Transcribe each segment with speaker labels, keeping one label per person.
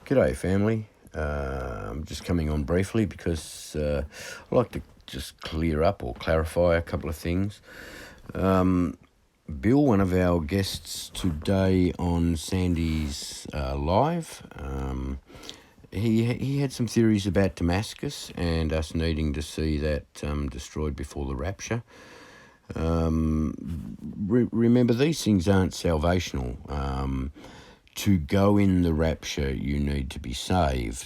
Speaker 1: G'day, family. I'm just coming on briefly because I'd like to just clear up or clarify a couple of things. Bill, one of our guests today on Sandy's live, he had some theories about Damascus and us needing to see that destroyed before the rapture. Remember, these things aren't salvational. To go in the rapture, you need to be saved.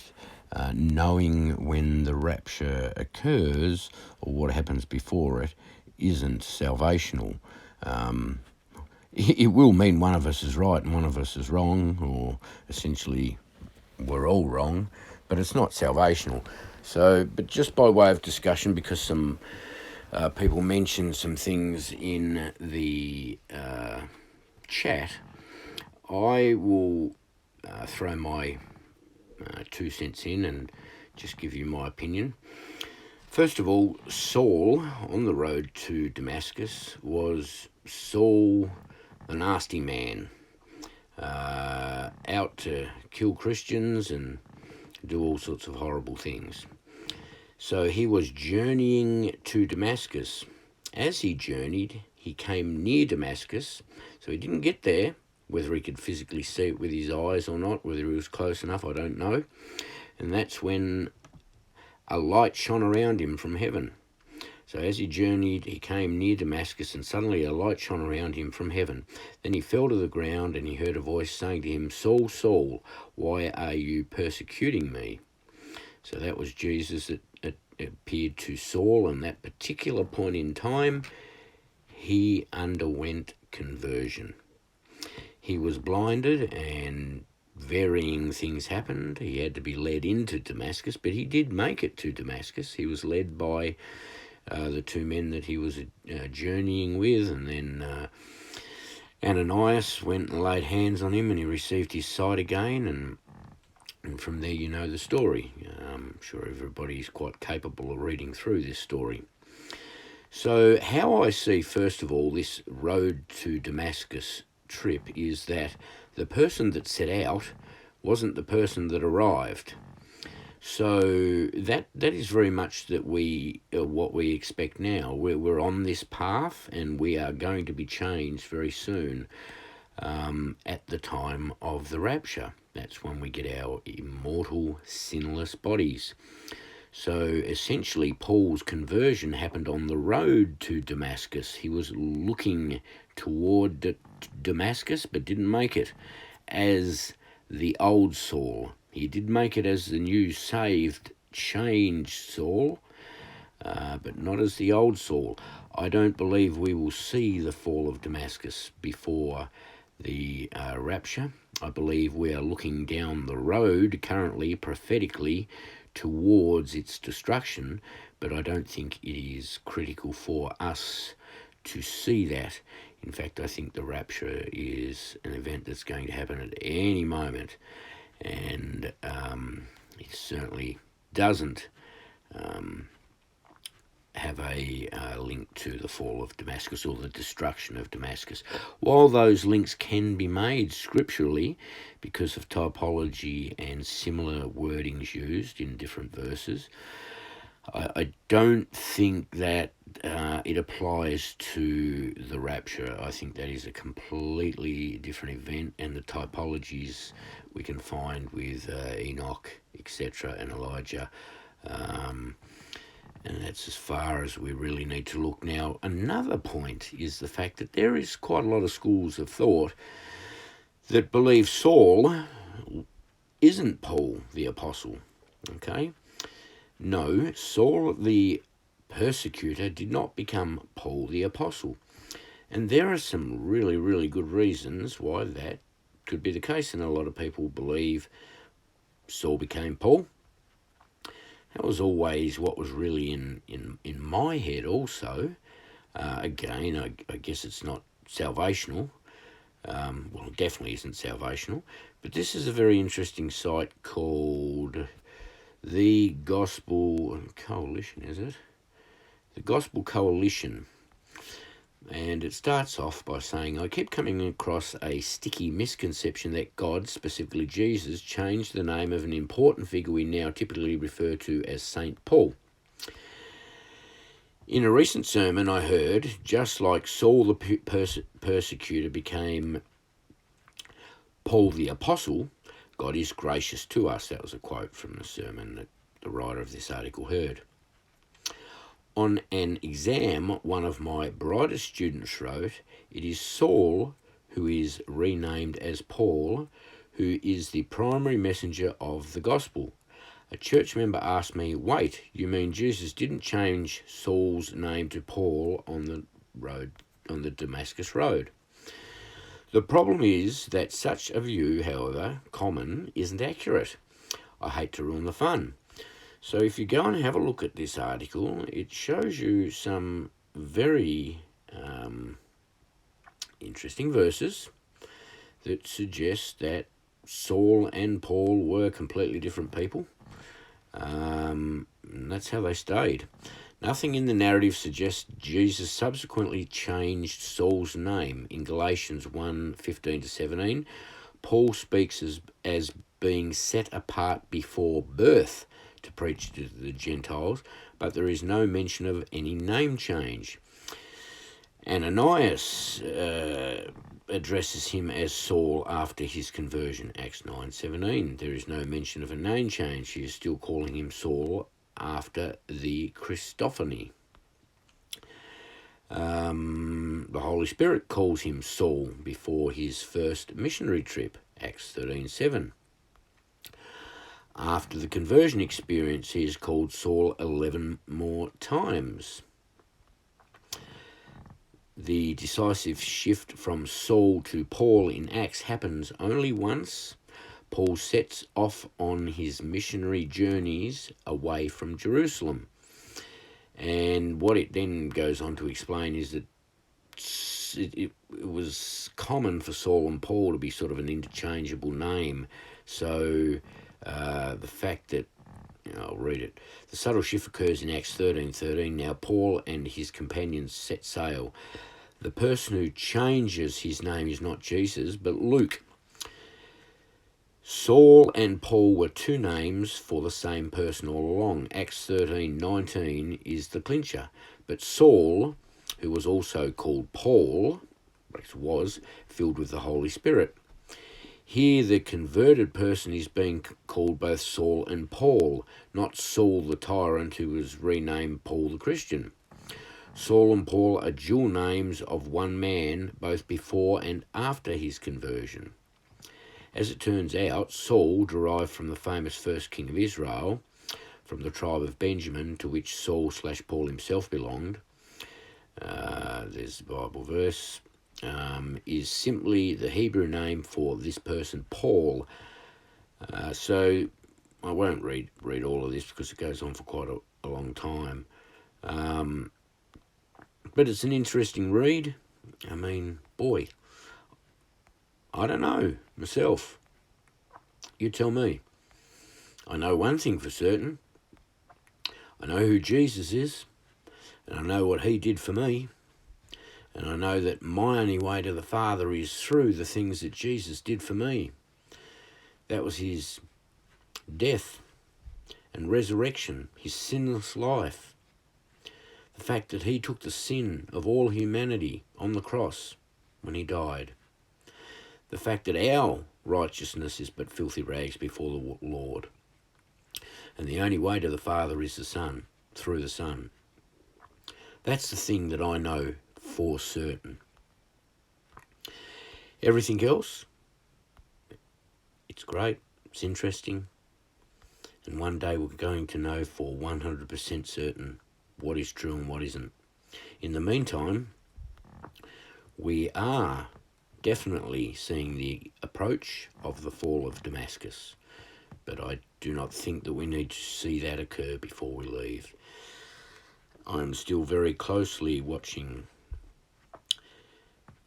Speaker 1: Knowing when the rapture occurs or what happens before it isn't salvational. It will mean one of us is right and one of us is wrong, or essentially we're all wrong, but it's not salvational. So, but just by way of discussion, because some people mentioned some things in the chat, I will throw my 2 cents in and just give you my opinion. First of all, Saul on the road to Damascus was Saul, the nasty man, out to kill Christians and do all sorts of horrible things. So he was journeying to Damascus. As he journeyed, he came near Damascus, so he didn't get there. Whether he could physically see it with his eyes or not, whether he was close enough, I don't know. And that's when a light shone around him from heaven. So as he journeyed, he came near Damascus, and suddenly a light shone around him from heaven. Then he fell to the ground, and he heard a voice saying to him, "Saul, Saul, why are you persecuting me?" So that was Jesus that appeared to Saul, and that particular point in time, he underwent conversion. He was blinded and varying things happened. He had to be led into Damascus, but he did make it to Damascus. He was led by the 2 men that he was journeying with, and then Ananias went and laid hands on him and he received his sight again, and from there you know the story. I'm sure everybody's quite capable of reading through this story. So how I see, first of all, this road to Damascus trip is that the person that set out wasn't the person that arrived. So that is very much that what we expect now. We're on this path, and we are going to be changed very soon at the time of the rapture. That's when we get our immortal, sinless bodies. So essentially, Paul's conversion happened on the road to Damascus. He was looking toward Damascus, but didn't make it as the old Saul. He did make it as the new, saved, changed Saul, but not as the old Saul. I don't believe we will see the fall of Damascus before the rapture. I believe we are looking down the road currently, prophetically, towards its destruction, but I don't think it is critical for us to see that. In fact, I think the rapture is an event that's going to happen at any moment, and it certainly doesn't have a link to the fall of Damascus or the destruction of Damascus. While those links can be made scripturally because of typology and similar wordings used in different verses, I don't think that it applies to the rapture. I think that is a completely different event, and the typologies we can find with Enoch, etc., and Elijah. And that's as far as we really need to look. Now, another point is the fact that there is quite a lot of schools of thought that believe Saul isn't Paul the Apostle, okay? No, Saul the persecutor did not become Paul the Apostle. And there are some really, really good reasons why that could be the case. And a lot of people believe Saul became Paul. That was always what was really in my head also. Again, I guess it's not salvational. Well, it definitely isn't salvational. But this is a very interesting site called the Gospel Coalition, is it? The Gospel Coalition. And it starts off by saying, I keep coming across a sticky misconception that God, specifically Jesus, changed the name of an important figure we now typically refer to as Saint Paul. In a recent sermon I heard, just like Saul the persecutor became Paul the Apostle, God is gracious to us. That was a quote from the sermon that the writer of this article heard. On an exam, one of my brightest students wrote, it is Saul who is renamed as Paul, who is the primary messenger of the gospel. A church member asked me, wait, you mean Jesus didn't change Saul's name to Paul on the Damascus road? The problem is that such a view, however common, isn't accurate. I hate to ruin the fun. So if you go and have a look at this article, it shows you some very interesting verses that suggest that Saul and Paul were completely different people. And that's how they stayed. Nothing in the narrative suggests Jesus subsequently changed Saul's name. In Galatians 1:15-17, Paul speaks as being set apart before birth to preach to the Gentiles, but there is no mention of any name change. Ananias addresses him as Saul after his conversion, Acts 9:17. There is no mention of a name change. He is still calling him Saul after the Christophany. The Holy Spirit calls him Saul before his first missionary trip, Acts 13:7. After the conversion experience, he is called Saul 11 more times. The decisive shift from Saul to Paul in Acts happens only once. Paul sets off on his missionary journeys away from Jerusalem. And what it then goes on to explain is that it was common for Saul and Paul to be sort of an interchangeable name. So the fact that, I'll read it. The subtle shift occurs in Acts 13:13. Now Paul and his companions set sail. The person who changes his name is not Jesus, but Luke. Saul and Paul were two names for the same person all along. Acts 13:19 is the clincher. But Saul, who was also called Paul, was filled with the Holy Spirit. Here the converted person is being called both Saul and Paul, not Saul the tyrant who was renamed Paul the Christian. Saul and Paul are dual names of one man, both before and after his conversion. As it turns out, Saul derived from the famous first king of Israel, from the tribe of Benjamin, to which Saul/Paul himself belonged. There's the Bible verse. Is simply the Hebrew name for this person, Paul. So I won't read all of this because it goes on for quite a long time. But it's an interesting read. I mean, boy, I don't know myself. You tell me. I know one thing for certain. I know who Jesus is, and I know what he did for me. And I know that my only way to the Father is through the things that Jesus did for me. That was his death and resurrection, his sinless life. The fact that he took the sin of all humanity on the cross when he died. The fact that our righteousness is but filthy rags before the Lord. And the only way to the Father is the Son, through the Son. That's the thing that I know for certain. Everything else, it's great, it's interesting, and one day we're going to know for 100% certain what is true and what isn't. In the meantime, we are definitely seeing the approach of the fall of Damascus, but I do not think that we need to see that occur before we leave. I'm still very closely watching,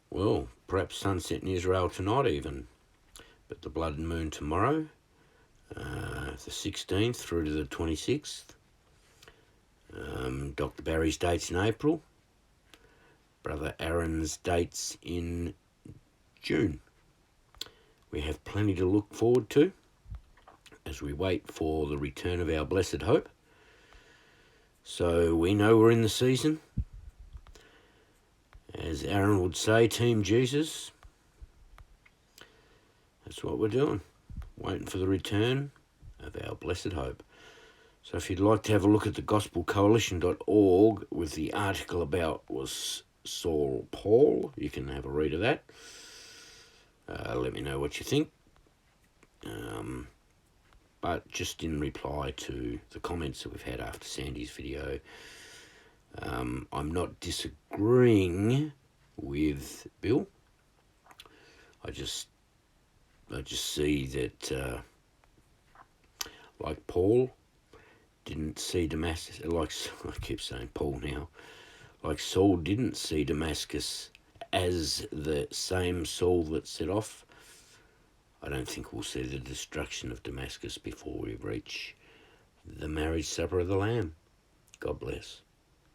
Speaker 1: well, perhaps sunset in Israel tonight even, but the blood moon tomorrow, the 16th through to the 26th. Dr. Barry's dates in April, Brother Aaron's dates in June. We have plenty to look forward to as we wait for the return of our blessed hope. So we know we're in the season. As Aaron would say, Team Jesus. That's what we're doing. Waiting for the return of our blessed hope. So if you'd like to have a look at the gospelcoalition.org with the article about was Saul Paul, you can have a read of that. Let me know what you think. But just in reply to the comments that we've had after Sandy's video, I'm not disagreeing with Bill. I just see that, like Paul didn't see Damascus, like I keep saying Paul now, like Saul didn't see Damascus as the same Saul that set off. I don't think we'll see the destruction of Damascus before we reach the marriage supper of the Lamb. God bless.